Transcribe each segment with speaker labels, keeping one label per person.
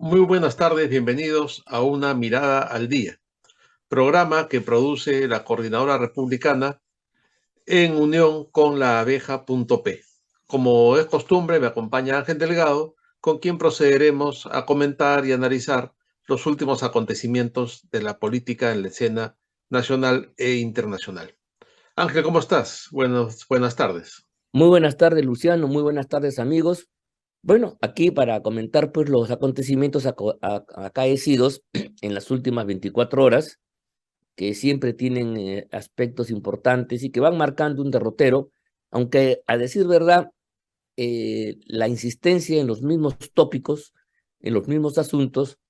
Speaker 1: Muy buenas tardes, bienvenidos a Una Mirada al Día, programa que produce la Coordinadora Republicana en unión con la abeja.p. Como es costumbre, me acompaña Ángel Delgado, con quien procederemos a comentar y analizar los últimos acontecimientos de la política en la escena nacional e internacional. Ángel, ¿cómo estás? Buenas tardes.
Speaker 2: Muy buenas tardes, Luciano. Muy buenas tardes, amigos. Bueno, aquí para comentar pues los acontecimientos acaecidos en las últimas 24 horas, que siempre tienen aspectos importantes y que van marcando un derrotero, aunque a decir verdad, la insistencia en los mismos tópicos, en los mismos asuntos,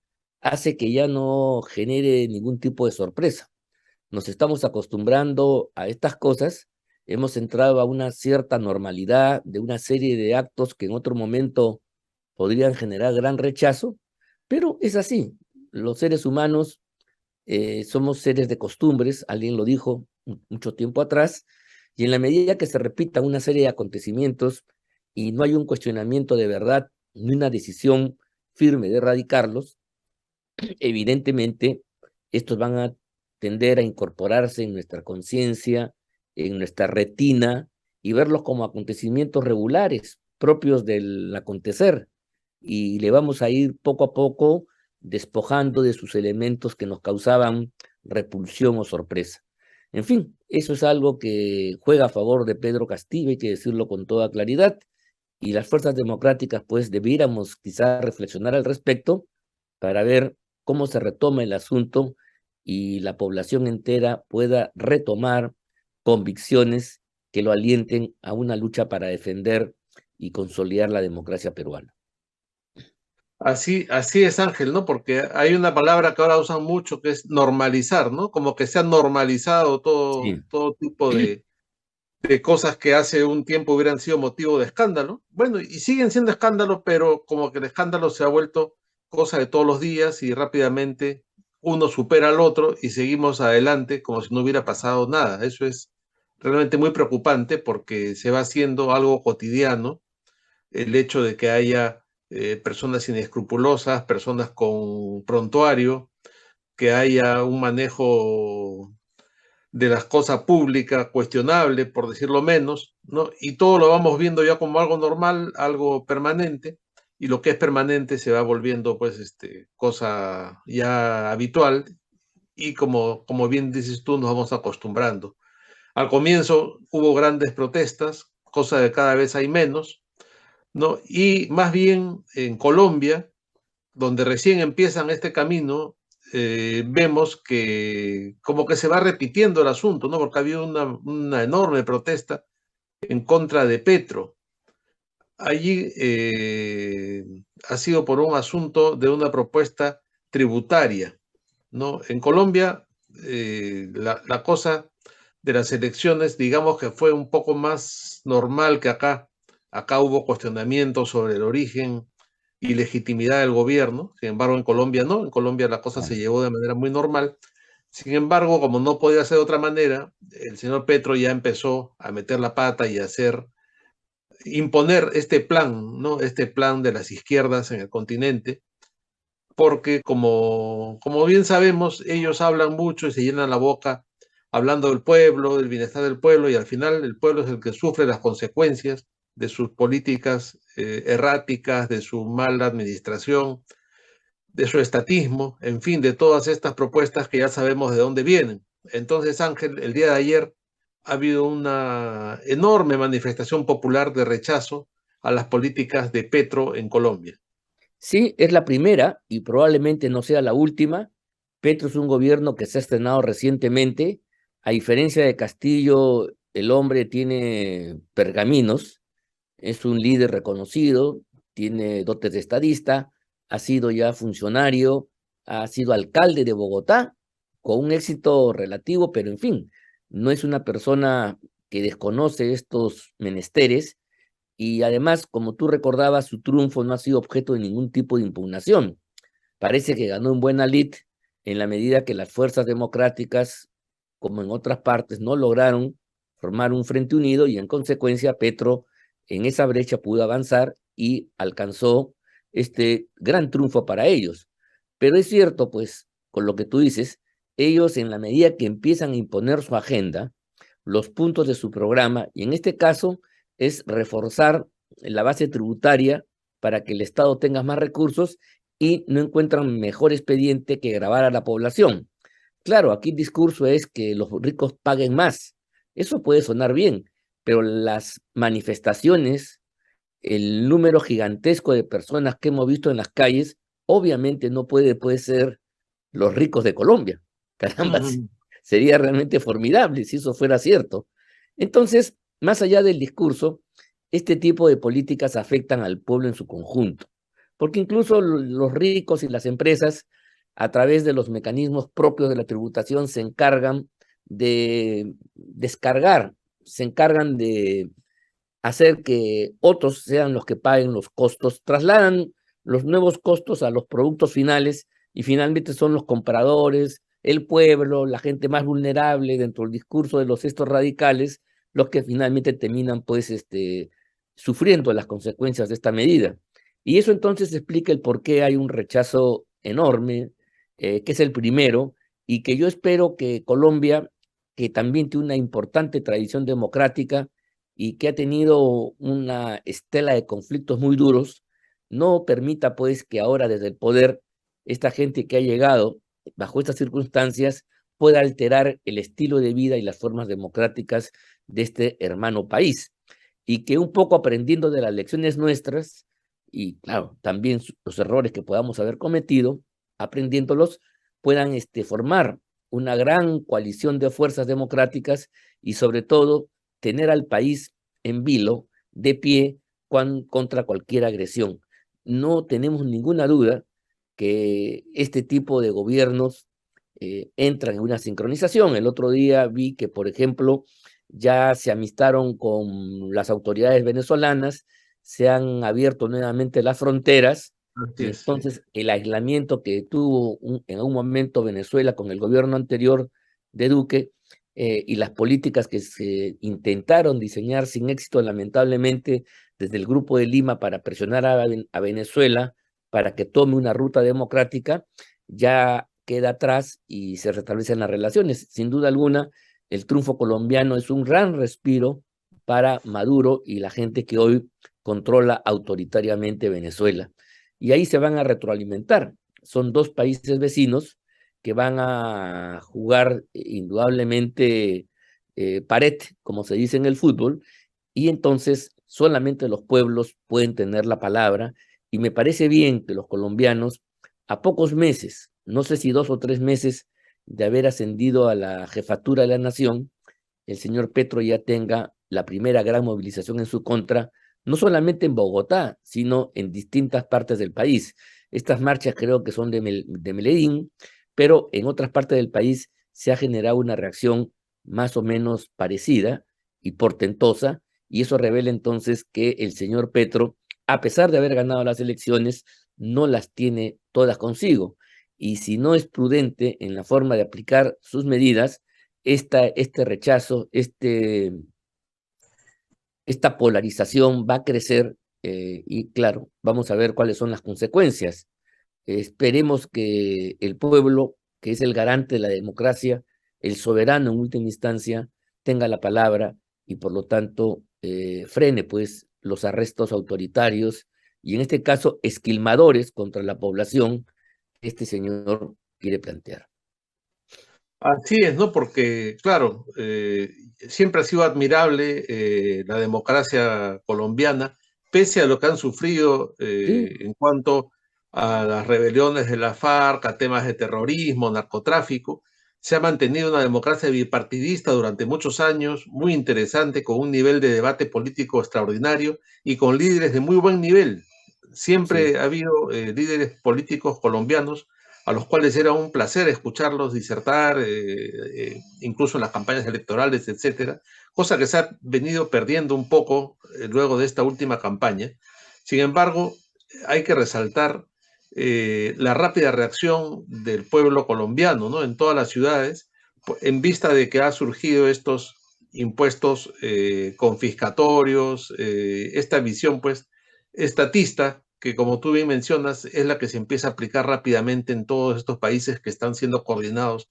Speaker 2: hace que ya no genere ningún tipo de sorpresa. Nos estamos acostumbrando a estas cosas, hemos entrado a una cierta normalidad de una serie de actos que en otro momento podrían generar gran rechazo, pero es así. Los seres humanos somos seres de costumbres, alguien lo dijo mucho tiempo atrás, y en la medida que se repitan una serie de acontecimientos y no hay un cuestionamiento de verdad ni una decisión firme de erradicarlos, evidentemente estos van a tender a incorporarse en nuestra conciencia, en nuestra retina, y verlos como acontecimientos regulares, propios del acontecer, y le vamos a ir poco a poco despojando de sus elementos que nos causaban repulsión o sorpresa. En fin, eso es algo que juega a favor de Pedro Castillo, hay que decirlo con toda claridad, y las fuerzas democráticas pues debiéramos quizás reflexionar al respecto para ver cómo se retoma el asunto y la población entera pueda retomar convicciones que lo alienten a una lucha para defender y consolidar la democracia peruana.
Speaker 1: Así es, Ángel, ¿no? Porque hay una palabra que ahora usan mucho que es normalizar, ¿no? Como que se ha normalizado todo,
Speaker 2: Sí,
Speaker 1: todo tipo de cosas que hace un tiempo hubieran sido motivo de escándalo. Bueno, y siguen siendo escándalo, pero como que el escándalo se ha vuelto cosa de todos los días y rápidamente uno supera al otro y seguimos adelante como si no hubiera pasado nada. Eso es realmente muy preocupante porque se va haciendo algo cotidiano el hecho de que haya personas inescrupulosas, personas con prontuario, que haya un manejo de las cosas públicas cuestionable, por decirlo menos, ¿no? Y todo lo vamos viendo ya como algo normal, algo permanente, y lo que es permanente se va volviendo, pues, cosa ya habitual, y como bien dices tú, nos vamos acostumbrando. Al comienzo hubo grandes protestas, cosa de cada vez hay menos, ¿no? Y más bien en Colombia, donde recién empiezan este camino, vemos que como que se va repitiendo el asunto, ¿no? Porque había una enorme protesta en contra de Petro. Allí ha sido por un asunto de una propuesta tributaria, ¿no? En Colombia, la cosa de las elecciones, digamos que fue un poco más normal que acá. Acá hubo cuestionamientos sobre el origen y legitimidad del gobierno. Sin embargo, en Colombia no. En Colombia la cosa se llevó de manera muy normal. Sin embargo, como no podía ser de otra manera, el señor Petro ya empezó a meter la pata y a imponer este plan, ¿no? Este plan de las izquierdas en el continente, porque como bien sabemos, ellos hablan mucho y se llenan la boca hablando del pueblo, del bienestar del pueblo, y al final el pueblo es el que sufre las consecuencias de sus políticas erráticas, de su mala administración, de su estatismo, en fin, de todas estas propuestas que ya sabemos de dónde vienen. Entonces, Ángel, el día de ayer ha habido una enorme manifestación popular de rechazo a las políticas de Petro en Colombia.
Speaker 2: sí, es la primera y probablemente no sea la última. Petro es un gobierno que se ha estrenado recientemente. A diferencia de Castillo, el hombre tiene pergaminos, es un líder reconocido, tiene dotes de estadista, ha sido ya funcionario, ha sido alcalde de Bogotá, con un éxito relativo, pero en fin, no es una persona que desconoce estos menesteres y además, como tú recordabas, su triunfo no ha sido objeto de ningún tipo de impugnación. Parece que ganó en buena lid en la medida que las fuerzas democráticas, como en otras partes, no lograron formar un frente unido y en consecuencia Petro en esa brecha pudo avanzar y alcanzó este gran triunfo para ellos. Pero es cierto, pues, con lo que tú dices, ellos en la medida que empiezan a imponer su agenda, los puntos de su programa, y en este caso es reforzar la base tributaria para que el Estado tenga más recursos y no encuentran mejor expediente que gravar a la población. Claro, aquí el discurso es que los ricos paguen más. Eso puede sonar bien, pero las manifestaciones, el número gigantesco de personas que hemos visto en las calles, obviamente no puede ser los ricos de Colombia. Caramba, sería realmente formidable si eso fuera cierto. Entonces, más allá del discurso, este tipo de políticas afectan al pueblo en su conjunto, porque incluso los ricos y las empresas, a través de los mecanismos propios de la tributación, se encargan de descargar, se encargan de hacer que otros sean los que paguen los costos, trasladan los nuevos costos a los productos finales y finalmente son los compradores, el pueblo, la gente más vulnerable dentro del discurso de los estos radicales, los que finalmente terminan pues sufriendo las consecuencias de esta medida. Y eso entonces explica el por qué hay un rechazo enorme, que es el primero, y que yo espero que Colombia, que también tiene una importante tradición democrática, y que ha tenido una estela de conflictos muy duros, no permita pues que ahora desde el poder esta gente que ha llegado bajo estas circunstancias pueda alterar el estilo de vida y las formas democráticas de este hermano país. Y que un poco aprendiendo de las lecciones nuestras, y claro, también los errores que podamos haber cometido, aprendiéndolos, puedan formar una gran coalición de fuerzas democráticas y sobre todo tener al país en vilo, de pie, contra cualquier agresión. No tenemos ninguna duda que este tipo de gobiernos entran en una sincronización. El otro día vi que, por ejemplo, ya se amistaron con las autoridades venezolanas, se han abierto nuevamente las fronteras
Speaker 1: Así
Speaker 2: y
Speaker 1: es, sí.
Speaker 2: entonces el aislamiento que tuvo en un momento Venezuela con el gobierno anterior de Duque, y las políticas que se intentaron diseñar sin éxito, lamentablemente, desde el Grupo de Lima para presionar a Venezuela para que tome una ruta democrática, ya queda atrás y se restablecen las relaciones. Sin duda alguna, el triunfo colombiano es un gran respiro para Maduro y la gente que hoy controla autoritariamente Venezuela. Y ahí se van a retroalimentar. Son dos países vecinos que van a jugar indudablemente pared, como se dice en el fútbol, y entonces solamente los pueblos pueden tener la palabra, y me parece bien que los colombianos, a pocos meses, no sé si 2 o 3 meses de haber ascendido a la jefatura de la nación, el señor Petro ya tenga la primera gran movilización en su contra, no solamente en Bogotá, sino en distintas partes del país. Estas marchas creo que son de Medellín, pero en otras partes del país se ha generado una reacción más o menos parecida y portentosa, y eso revela entonces que el señor Petro, a pesar de haber ganado las elecciones, no las tiene todas consigo. Y si no es prudente en la forma de aplicar sus medidas, este rechazo, esta polarización va a crecer, y claro, vamos a ver cuáles son las consecuencias. Esperemos que el pueblo, que es el garante de la democracia, el soberano en última instancia, tenga la palabra y por lo tanto frene pues los arrestos autoritarios y en este caso esquilmadores contra la población que este señor quiere plantear.
Speaker 1: Así es, ¿no? Porque, claro, siempre ha sido admirable la democracia colombiana, pese a lo que han sufrido
Speaker 2: Sí,
Speaker 1: en cuanto a las rebeliones de la FARC, a temas de terrorismo, narcotráfico. Se ha mantenido una democracia bipartidista durante muchos años, muy interesante, con un nivel de debate político extraordinario y con líderes de muy buen nivel.
Speaker 2: sí.
Speaker 1: Siempre ha habido líderes políticos colombianos a los cuales era un placer escucharlos disertar, incluso en las campañas electorales, etcétera, cosa que se ha venido perdiendo un poco luego de esta última campaña. Sin embargo, hay que resaltar la rápida reacción del pueblo colombiano, ¿no? En todas las ciudades, en vista de que ha surgido estos impuestos confiscatorios, esta visión, pues, estatista que, como tú bien mencionas, es la que se empieza a aplicar rápidamente en todos estos países que están siendo coordinados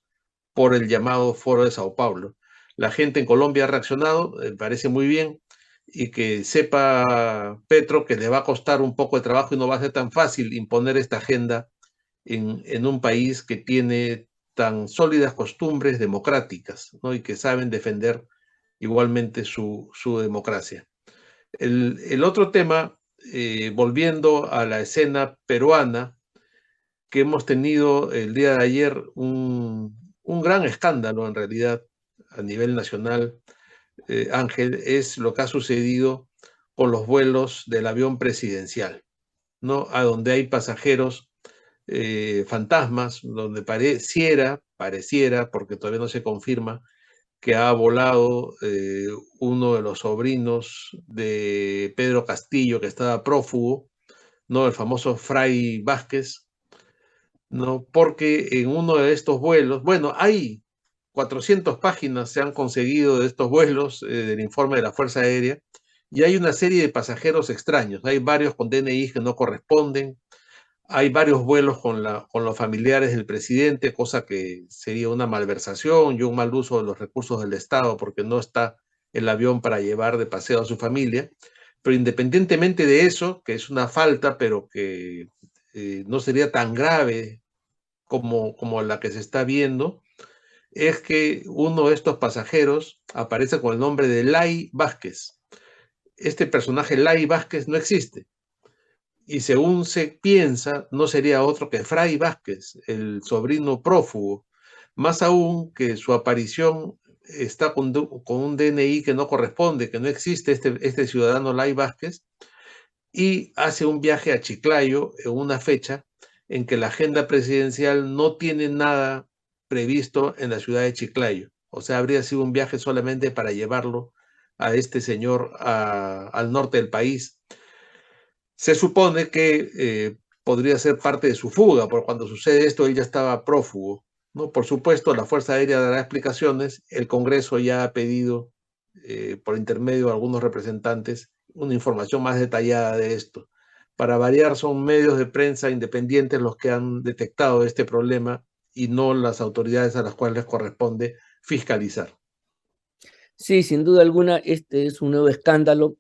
Speaker 1: por el llamado Foro de Sao Paulo. La gente en Colombia ha reaccionado, parece muy bien, y que sepa Petro que le va a costar un poco de trabajo y no va a ser tan fácil imponer esta agenda en un país que tiene tan sólidas costumbres democráticas, ¿no? Y que saben defender igualmente su democracia. El otro tema, volviendo a la escena peruana, que hemos tenido el día de ayer un gran escándalo en realidad a nivel nacional, Ángel, es lo que ha sucedido con los vuelos del avión presidencial, ¿no? A donde hay pasajeros fantasmas, donde pareciera, porque todavía no se confirma, que ha volado uno de los sobrinos de Pedro Castillo, que estaba prófugo, ¿no? El famoso Fray Vázquez, ¿no? Porque en uno de estos vuelos, bueno, hay 400 páginas se han conseguido de estos vuelos, del informe de la Fuerza Aérea, y hay una serie de pasajeros extraños. Hay varios con DNI que no corresponden, hay varios vuelos con los familiares del presidente, cosa que sería una malversación y un mal uso de los recursos del Estado, porque no está el avión para llevar de paseo a su familia. Pero independientemente de eso, que es una falta, pero que no sería tan grave como la que se está viendo, es que uno de estos pasajeros aparece con el nombre de Lai Vázquez. Este personaje, Lai Vázquez, no existe. Y según se piensa, no sería otro que Fray Vázquez, el sobrino prófugo. Más aún que su aparición está con un DNI que no corresponde, que no existe este ciudadano Lai Vázquez, y hace un viaje a Chiclayo en una fecha en que la agenda presidencial no tiene nada previsto en la ciudad de Chiclayo. O sea, habría sido un viaje solamente para llevarlo a este señor al norte del país. Se supone que podría ser parte de su fuga, porque cuando sucede esto él ya estaba prófugo, ¿no? Por supuesto, la Fuerza Aérea dará explicaciones, el Congreso ya ha pedido, por intermedio de algunos representantes, una información más detallada de esto. Para variar, son medios de prensa independientes los que han detectado este problema y no las autoridades a las cuales les corresponde fiscalizar.
Speaker 2: Sí, sin duda alguna, este es un nuevo escándalo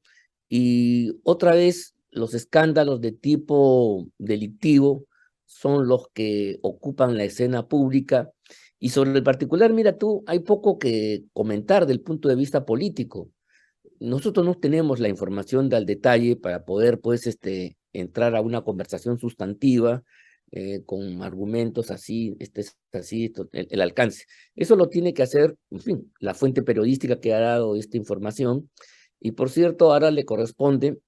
Speaker 2: y otra vez los escándalos de tipo delictivo son los que ocupan la escena pública y sobre el particular, mira tú, hay poco que comentar del punto de vista político. Nosotros no tenemos la información al detalle para poder, pues, entrar a una conversación sustantiva con argumentos así, es así, el alcance. Eso lo tiene que hacer, en fin, la fuente periodística que ha dado esta información. Y por cierto, ahora le corresponde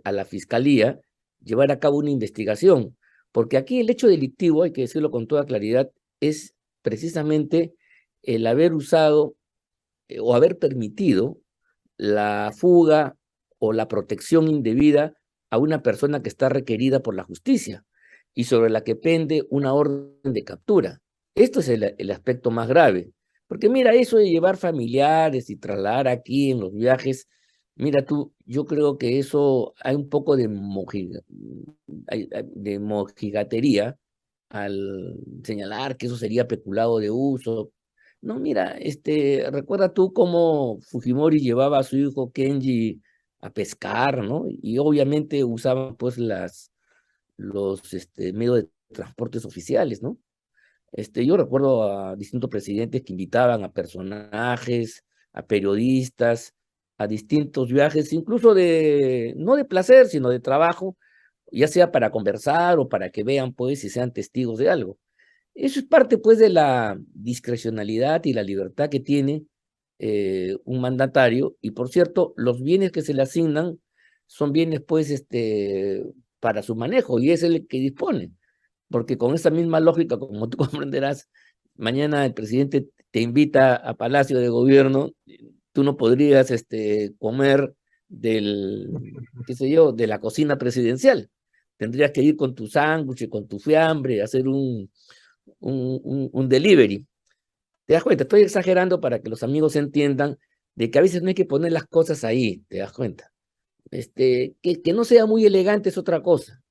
Speaker 2: a la Fiscalía llevar a cabo una investigación, porque aquí el hecho delictivo, hay que decirlo con toda claridad, es precisamente el haber usado o haber permitido la fuga o la protección indebida a una persona que está requerida por la justicia y sobre la que pende una orden de captura. Esto es el aspecto más grave, porque mira, eso de llevar familiares y trasladar aquí en los viajes, mira tú, yo creo que eso hay un poco de, de mojigatería al señalar que eso sería peculado de uso. No, mira, recuerda tú cómo Fujimori llevaba a su hijo Kenji a pescar, ¿no? Y obviamente usaban pues los medios de transportes oficiales, ¿no? Yo recuerdo a distintos presidentes que invitaban a personajes, a periodistas, a distintos viajes, incluso no de placer, sino de trabajo, ya sea para conversar o para que vean pues y sean testigos de algo. Eso es parte, pues, de la discrecionalidad y la libertad que tiene un mandatario. Y, por cierto, los bienes que se le asignan son bienes, pues, para su manejo, y es el que dispone. Porque con esa misma lógica, como tú comprenderás, mañana el presidente te invita a Palacio de Gobierno, tú no podrías comer qué sé yo, de la cocina presidencial. Tendrías que ir con tu sándwich, con tu fiambre, hacer un delivery. ¿Te das cuenta? Estoy exagerando para que los amigos entiendan de que a veces no hay que poner las cosas ahí, ¿te das cuenta? que no sea muy elegante es otra cosa,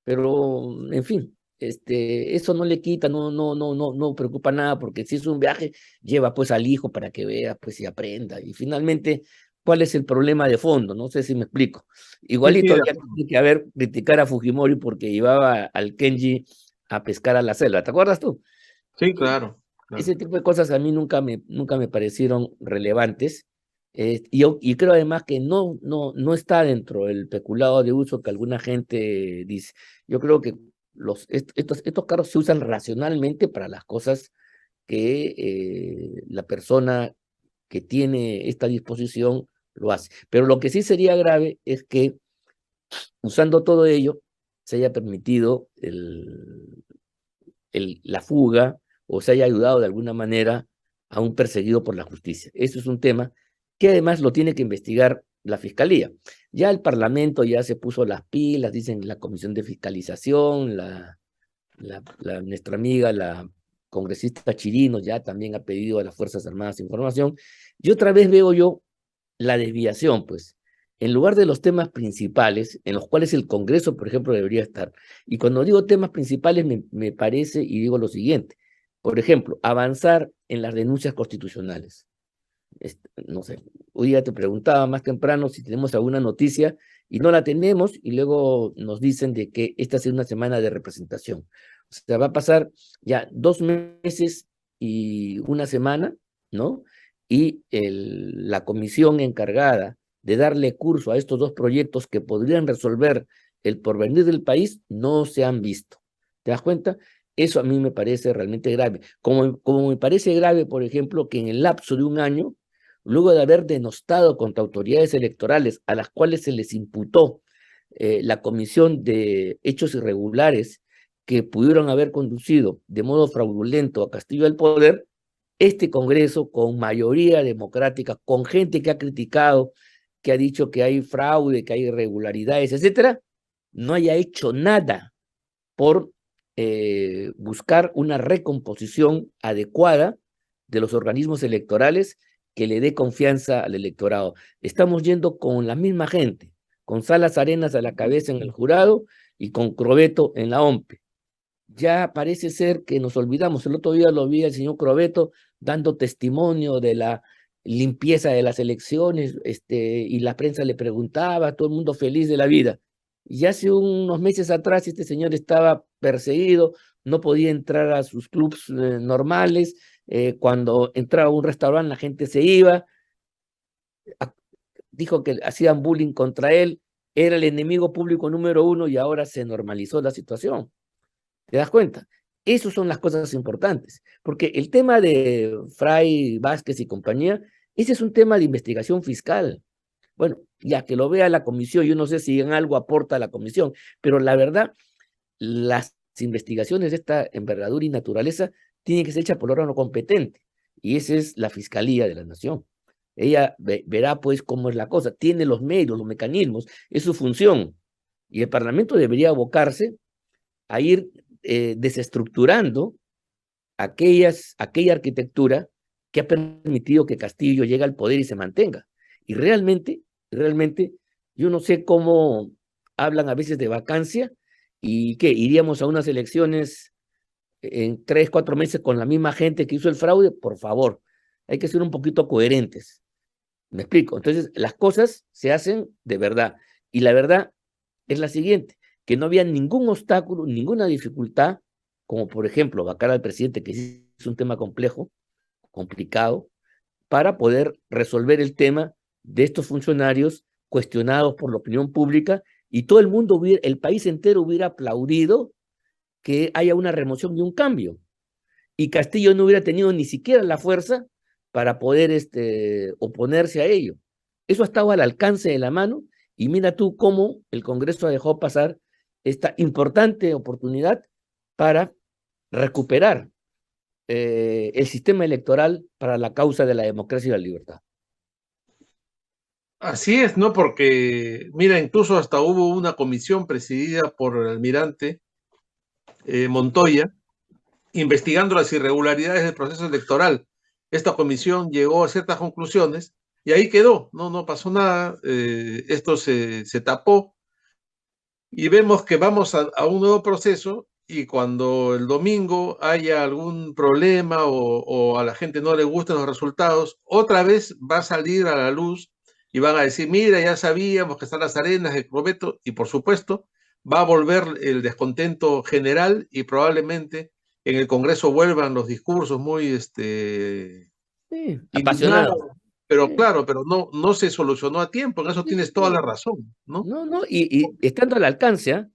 Speaker 2: pero en fin, eso no le quita, no preocupa nada, porque si es un viaje, lleva pues al hijo para que vea, pues y aprenda. Y finalmente, ¿cuál es el problema de fondo? No sé si me explico.
Speaker 1: Sí, sí,
Speaker 2: Igualito
Speaker 1: de
Speaker 2: había
Speaker 1: acuerdo.
Speaker 2: que haber criticar a Fujimori porque llevaba al Kenji a pescar a la selva. ¿Te acuerdas tú?
Speaker 1: Sí, claro, claro.
Speaker 2: Ese tipo de cosas a mí nunca me parecieron relevantes. Y creo además que no está dentro del peculado de uso que alguna gente dice. Yo creo que estos carros se usan racionalmente para las cosas que la persona que tiene esta disposición lo hace. Pero lo que sí sería grave es que usando todo ello se haya permitido la fuga o se haya ayudado de alguna manera a un perseguido por la justicia. Eso es un tema que además lo tiene que investigar la Fiscalía. Ya el Parlamento ya se puso las pilas, dicen la Comisión de Fiscalización, nuestra amiga, la congresista Chirino, ya también ha pedido a las Fuerzas Armadas información. Y otra vez veo yo la desviación, pues, en lugar de los temas principales, en los cuales el Congreso, por ejemplo, debería estar. Y cuando digo temas principales, me parece y digo lo siguiente. Por ejemplo, avanzar en las denuncias constitucionales. No sé, hoy día te preguntaba más temprano si tenemos alguna noticia y no la tenemos y luego nos dicen de que esta es una semana de representación. O sea, va a pasar ya 2 meses y una semana, ¿no? Y la comisión encargada de darle curso a estos dos proyectos que podrían resolver el porvenir del país no se han visto. ¿Te das cuenta? Eso a mí me parece realmente grave. Como me parece grave, por ejemplo, que en el lapso de un año luego de haber denostado contra autoridades electorales a las cuales se les imputó la comisión de hechos irregulares que pudieron haber conducido de modo fraudulento a Castillo al poder, este Congreso con mayoría democrática, con gente que ha criticado, que ha dicho que hay fraude, que hay irregularidades, etcétera, no haya hecho nada por buscar una recomposición adecuada de los organismos electorales que le dé confianza al electorado. Estamos yendo con la misma gente, con Salas Arenas a la cabeza en el jurado y con Crobeto en la OMPE. Ya parece ser que nos olvidamos. El otro día lo vi al señor Crobeto dando testimonio de la limpieza de las elecciones, y la prensa le preguntaba, todo el mundo feliz de la vida. Y hace unos meses atrás este señor estaba perseguido, no podía entrar a sus clubs normales, cuando entraba a un restaurante la gente se iba, dijo que hacían bullying contra él, era el enemigo público número uno y ahora se normalizó la situación. ¿Te das cuenta? Esas son las cosas importantes, porque el tema de Fray Vázquez y compañía, ese es un tema de investigación fiscal. Bueno, ya que lo vea la comisión, yo no sé si en algo aporta la comisión, pero la verdad, las investigaciones de esta envergadura y naturaleza tienen que ser hechas por el órgano competente, y esa es la Fiscalía de la Nación. Ella verá pues cómo es la cosa, tiene los medios, los mecanismos, es su función, y el Parlamento debería abocarse a ir desestructurando aquella arquitectura que ha permitido que Castillo llegue al poder y se mantenga. Y realmente, yo no sé cómo hablan a veces de vacancia y que iríamos a unas elecciones en 3, 4 meses con la misma gente que hizo el fraude. Por favor, hay que ser un poquito coherentes. ¿Me explico? Entonces, las cosas se hacen de verdad. Y la verdad es la siguiente, que no había ningún obstáculo, ninguna dificultad, como por ejemplo vacar al presidente, que es un tema complejo, complicado, para poder resolver el tema de estos funcionarios cuestionados por la opinión pública y todo el mundo, el país entero hubiera aplaudido que haya una remoción y un cambio. Y Castillo no hubiera tenido ni siquiera la fuerza para poder oponerse a ello. Eso estaba al alcance de la mano y mira tú cómo el Congreso dejó pasar esta importante oportunidad para recuperar el sistema electoral para la causa de la democracia y la libertad.
Speaker 1: Así es, ¿no? Porque, mira, incluso hasta hubo una comisión presidida por el almirante Montoya, investigando las irregularidades del proceso electoral. Esta comisión llegó a ciertas conclusiones y ahí quedó, no pasó nada, esto se tapó y vemos que vamos a un nuevo proceso y cuando el domingo haya algún problema o a la gente no le gustan los resultados, otra vez va a salir a la luz y van a decir, mira, ya sabíamos que están las arenas de Prometo y por supuesto va a volver el descontento general y probablemente en el Congreso vuelvan los discursos muy
Speaker 2: Sí,
Speaker 1: indignados,
Speaker 2: apasionado.
Speaker 1: pero
Speaker 2: Sí,
Speaker 1: claro, pero no se solucionó a tiempo, en eso
Speaker 2: sí,
Speaker 1: tienes toda la
Speaker 2: sí.
Speaker 1: razón, ¿no?
Speaker 2: No, no, y estando al alcance, ¿ah?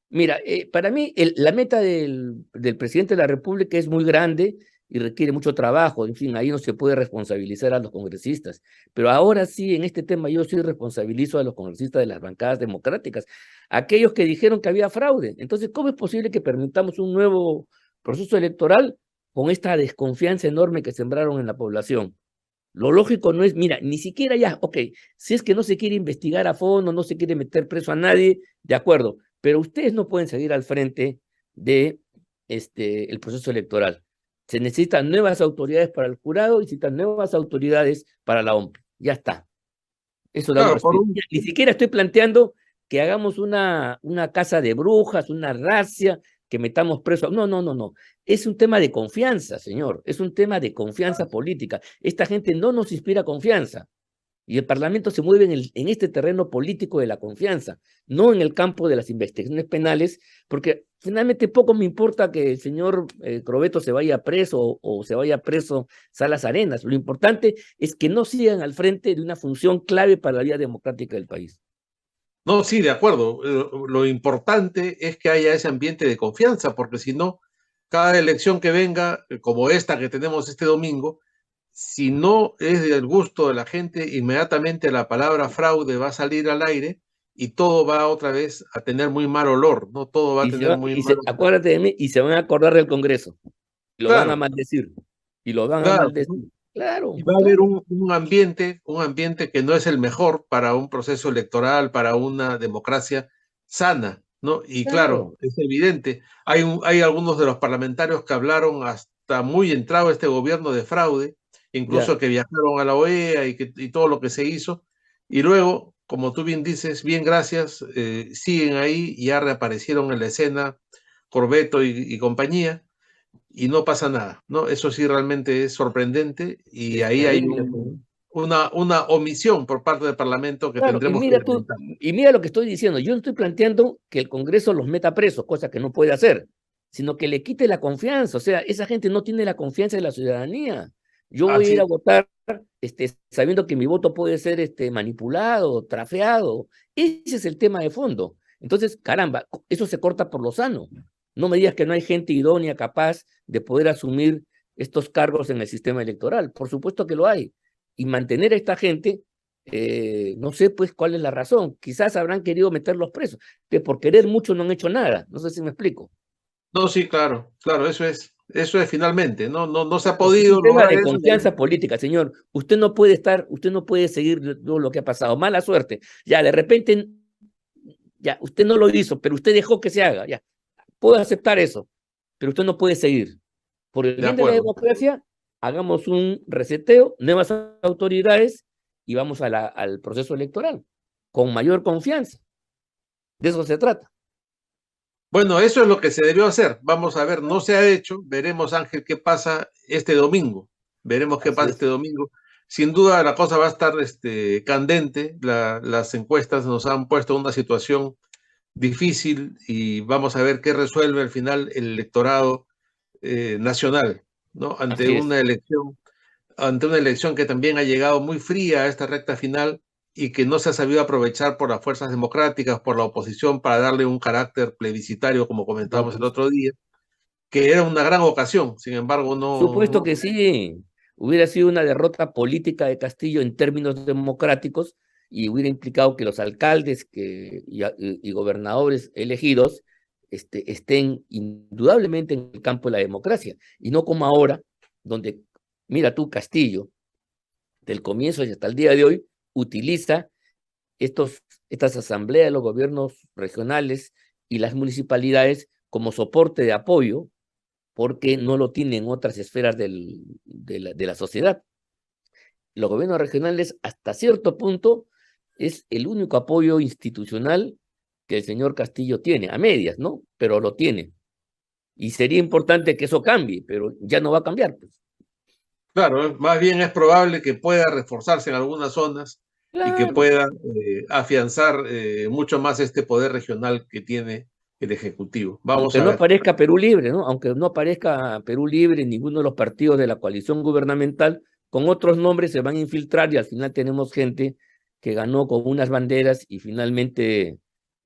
Speaker 2: Mira, para mí la meta del presidente de la República es muy grande y requiere mucho trabajo, en fin, ahí no se puede responsabilizar a los congresistas, pero ahora sí, en este tema yo sí responsabilizo a los congresistas de las bancadas democráticas, aquellos que dijeron que había fraude. Entonces, ¿cómo es posible que permitamos un nuevo proceso electoral con esta desconfianza enorme que sembraron en la población? Lo lógico no es, mira, ni siquiera ya, ok, si es que no se quiere investigar a fondo, no se quiere meter preso a nadie, de acuerdo, pero ustedes no pueden seguir al frente de el proceso electoral. Se necesitan nuevas autoridades para el jurado y se necesitan nuevas autoridades para la OMP. Ya está. Eso da un
Speaker 1: Claro,
Speaker 2: respiro. Ni siquiera estoy planteando que hagamos una casa de brujas, una racia, que metamos preso. No, no, no, no. Es un tema de confianza, señor. Es un tema de confianza política. Esta gente no nos inspira confianza. Y el Parlamento se mueve en este terreno político de la confianza, no en el campo de las investigaciones penales, porque finalmente poco me importa que el señor Crobeto se vaya preso o se vaya preso Salas Arenas. Lo importante es que no sigan al frente de una función clave para la vida democrática del país.
Speaker 1: no, sí, de acuerdo. Lo importante es que haya ese ambiente de confianza, porque si no, cada elección que venga, como esta que tenemos este domingo, si no es del gusto de la gente, inmediatamente la palabra fraude va a salir al aire y todo va otra vez a tener muy mal olor, ¿no? Todo va a tener muy mal.
Speaker 2: Acuérdate de mí, y se van a acordar del Congreso, y lo van a
Speaker 1: Claro,
Speaker 2: maldecir, y lo van a
Speaker 1: claro, ¿no?
Speaker 2: maldecir.
Speaker 1: Y
Speaker 2: Claro,
Speaker 1: va a haber
Speaker 2: claro,
Speaker 1: un ambiente que no es el mejor para un proceso electoral, para una democracia sana, ¿no? Y claro,
Speaker 2: claro,
Speaker 1: es evidente, hay algunos de los parlamentarios que hablaron hasta muy entrado este gobierno de fraude,
Speaker 2: ya.
Speaker 1: incluso que viajaron a la OEA y todo lo que se hizo, y luego, como tú bien dices, bien gracias, siguen ahí, ya reaparecieron en la escena Corbeto y compañía y no pasa nada, ¿no? Eso sí realmente es sorprendente y
Speaker 2: Es
Speaker 1: ahí hay
Speaker 2: terrible, pues.
Speaker 1: una omisión por parte del Parlamento que
Speaker 2: Claro, y
Speaker 1: tendremos que
Speaker 2: mira tú,
Speaker 1: lamentar.
Speaker 2: y mira lo que estoy diciendo. Yo no estoy planteando que el Congreso los meta presos, cosa que no puede hacer, sino que le quite la confianza. O sea, esa gente no tiene la confianza de la ciudadanía. Yo voy a ir
Speaker 1: Así,
Speaker 2: a votar sabiendo que mi voto puede ser manipulado, trafeado. Ese es el tema de fondo. Entonces, caramba, eso se corta por lo sano. No me digas que no hay gente idónea, capaz de poder asumir estos cargos en el sistema electoral. Por supuesto que lo hay. Y mantener a esta gente no sé pues cuál es la razón. Quizás habrán querido meterlos presos, que por querer mucho no han hecho nada. No sé si me explico.
Speaker 1: no, sí, claro, claro, eso es finalmente, no se ha
Speaker 2: Claro, es un
Speaker 1: podido
Speaker 2: tema
Speaker 1: lograr
Speaker 2: de
Speaker 1: eso. Y
Speaker 2: confianza política, señor. Usted no puede seguir todo lo que ha pasado. Mala suerte. Ya, de repente, ya, usted no lo hizo, pero usted dejó que se haga. Ya, puedo aceptar eso, pero usted no puede seguir. Por el
Speaker 1: de
Speaker 2: bien de la
Speaker 1: acuerdo.
Speaker 2: democracia, hagamos un reseteo, nuevas autoridades y vamos al proceso electoral con mayor confianza. De eso se trata.
Speaker 1: Bueno, eso es lo que se debió hacer. Vamos a ver, no se ha hecho. Veremos, Ángel, qué pasa este domingo. Veremos qué
Speaker 2: Así
Speaker 1: pasa este
Speaker 2: es.
Speaker 1: domingo. Sin duda la cosa va a estar candente. Las encuestas nos han puesto en una situación difícil y vamos a ver qué resuelve al final el electorado nacional, ¿no?
Speaker 2: Así es.
Speaker 1: Ante una elección que también ha llegado muy fría a esta recta final y que no se ha sabido aprovechar por las fuerzas democráticas, por la oposición, para darle un carácter plebiscitario, como comentábamos el otro día, que era una gran ocasión, sin embargo,
Speaker 2: Supuesto que sí. Hubiera sido una derrota política de Castillo en términos democráticos y hubiera implicado que los alcaldes y gobernadores elegidos estén indudablemente en el campo de la democracia y no como ahora, donde, mira tú, Castillo, del comienzo y hasta el día de hoy, utiliza estas asambleas de los gobiernos regionales y las municipalidades como soporte de apoyo porque no lo tienen otras esferas de la sociedad. los gobiernos regionales, hasta cierto punto, es el único apoyo institucional que el señor Castillo tiene, a medias, ¿no? Pero lo tiene. Y sería importante que eso cambie, pero ya no va a cambiar, pues.
Speaker 1: Claro, más bien es probable que pueda reforzarse en algunas zonas y que
Speaker 2: Claro.
Speaker 1: pueda afianzar mucho más este poder regional que tiene el Ejecutivo. Vamos
Speaker 2: Aunque
Speaker 1: a
Speaker 2: no
Speaker 1: ver.
Speaker 2: aparezca Perú Libre, ¿no? Aunque no aparezca Perú Libre en ninguno de los partidos de la coalición gubernamental, con otros nombres se van a infiltrar y al final tenemos gente que ganó con unas banderas y finalmente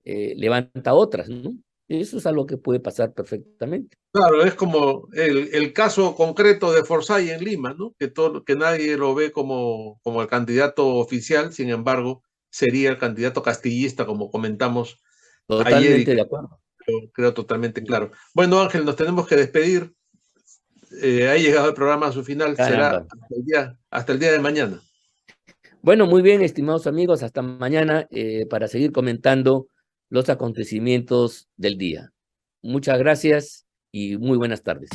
Speaker 2: levanta otras, ¿no? Eso es algo que puede pasar perfectamente.
Speaker 1: Claro, es como el caso concreto de Forsyth en Lima, ¿no? Que nadie lo ve como el candidato oficial, sin embargo, sería el candidato castillista, como comentamos ayer y
Speaker 2: Totalmente
Speaker 1: que
Speaker 2: de acuerdo.
Speaker 1: creo totalmente claro. Bueno, Ángel, nos tenemos que despedir. Ha llegado el programa a su final, será
Speaker 2: Caramba.
Speaker 1: hasta el día de mañana.
Speaker 2: Bueno, muy bien, estimados amigos, hasta mañana para seguir comentando los acontecimientos del día. Muchas gracias y muy buenas tardes.